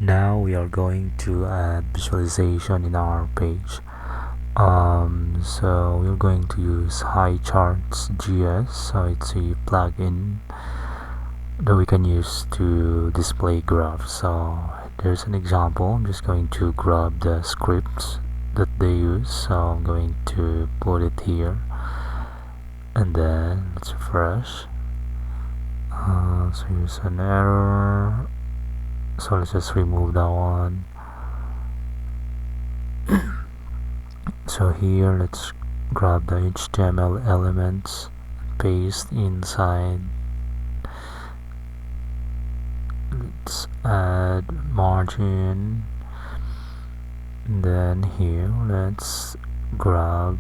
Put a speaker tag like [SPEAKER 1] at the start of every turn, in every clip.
[SPEAKER 1] Now we are going to add visualization in our page. So we're going to use Highcharts JS. So it's a plugin that we can use to display graphs. So there's an example. I'm just going to grab the scripts that they use. So I'm going to put it here, and then let's refresh. So here's an error. So let's just remove that one. So here let's grab the HTML elements, paste inside. Let's add margin, and then here let's grab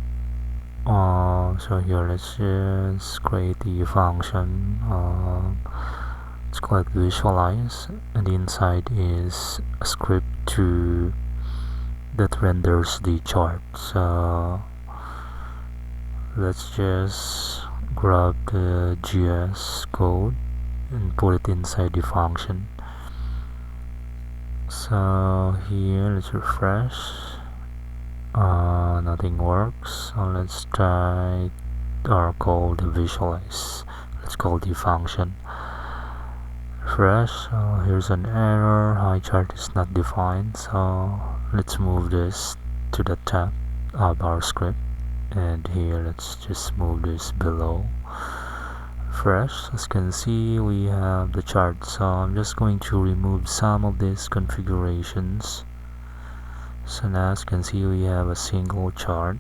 [SPEAKER 1] so here let's just create the function. Let's call it visualize, and the inside is a script that renders the chart. So let's just grab the JS code and put it inside the function. So here let's refresh. Nothing works. So let's try our code visualize. Let's call the function. Refresh. So here's an error. Highchart is not defined. So let's move this to the top of our script, and here let's just move this below. Refresh. As you can see, we have the chart. So I'm just going to remove some of these configurations. So now as you can see, we have a single chart,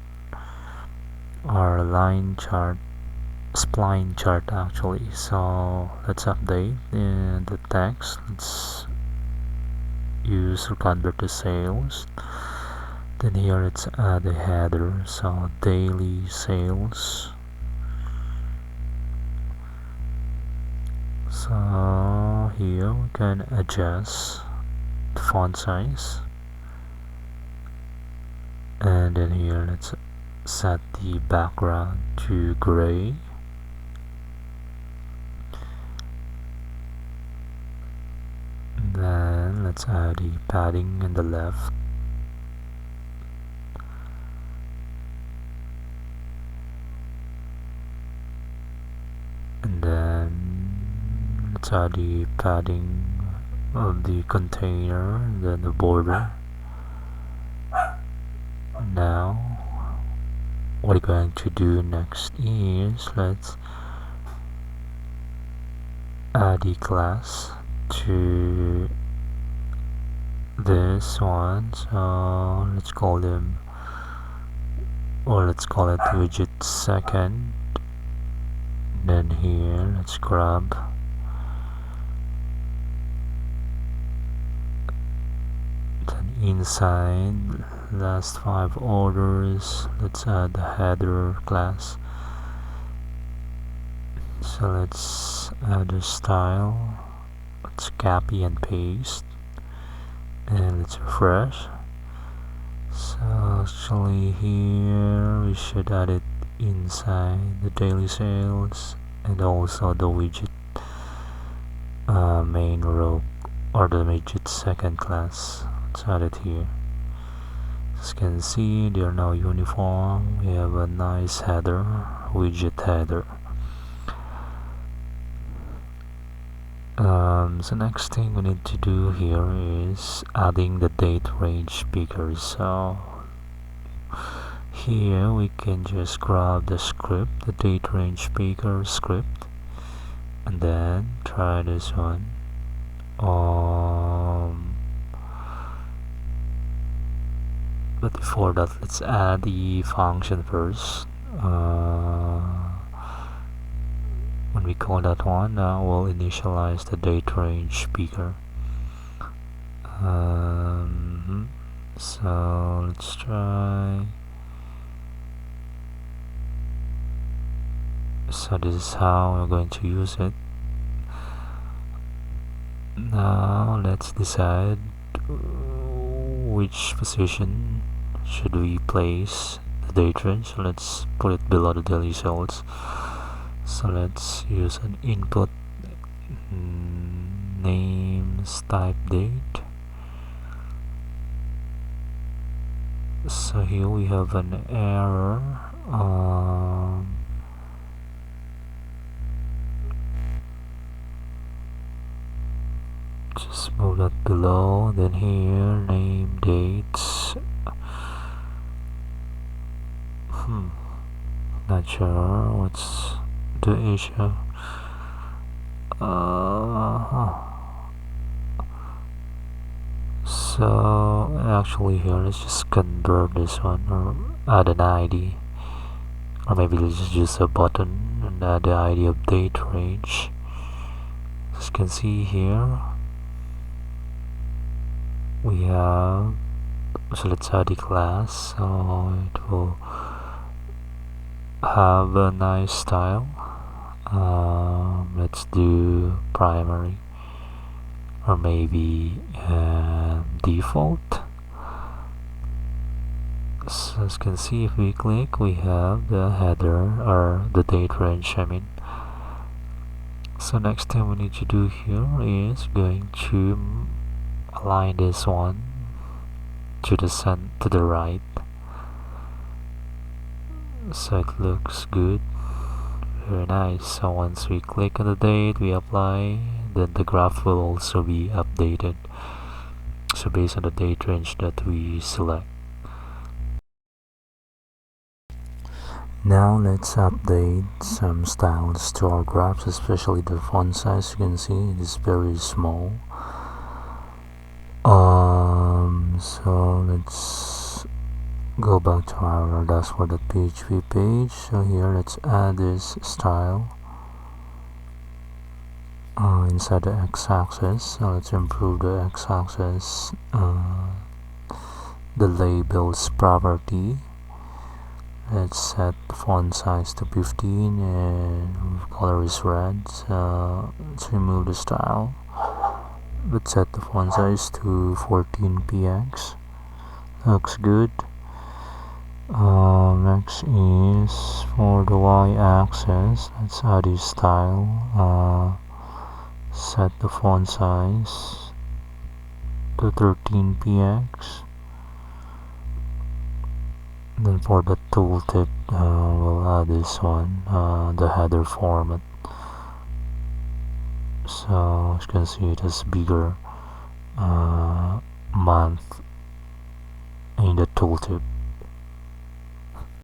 [SPEAKER 1] or line chart, spline chart actually. So let's update the text. Let's use or convert to sales. Then here let's add a header. So daily sales. So here we can adjust the font size, and then here let's set the background to gray. And then let's add the padding in the left. And then let's add the padding of the container, and then the border. Now what we're going to do next is let's add a class to this one. So let's call them, or let's call it widget second. Then here let's grab then inside last 5 orders, let's add the header class. So let's add a style. Let's copy and paste, and let's refresh. So actually here we should add it inside the daily sales, and also the widget main row, or the widget second class. Let's add it here. As you can see, they are now uniform. We have a nice header, widget header. So next thing we need to do here is adding the DateRangePicker. So here we can just grab the script, the DateRangePicker script, and then try this one. But before that, let's add the function first. When we call that one, we'll initialize the DateRangePicker. So let's try. So this is how we're going to use it. Now let's decide which position should we place the date range. So let's put it below the daily sales. So let's use an input names type date, So here we have an error. Just move that below, then here name dates. Not sure what's the issue. So actually here, let's just convert this one or add an ID, or maybe let's just use a button and add the ID of date range. As you can see here, we have, so let's add a class, so it will have a nice style. Let's do primary, or maybe default. So as you can see, if we click, we have the header, or the date range, I mean. So next thing we need to do here is going to align this one to the right, so it looks good. Very nice. So once we click on the date, we apply, then the graph will also be updated, so based on the date range that we select. Now let's update some styles to our graphs, especially the font size. You can see it is very small. So let's go back to our dashboard.php page. So here let's add this style inside the x-axis. So let's improve the x-axis, the labels property. Let's set the font size to 15 and color is red. So let's remove the style, but set the font size to 14px. Looks good. Next is for the y-axis. Let's add a style. Set the font size to 13px. Then for the tooltip, we'll add this one, the header format. So as you can see, it has bigger month in the tooltip.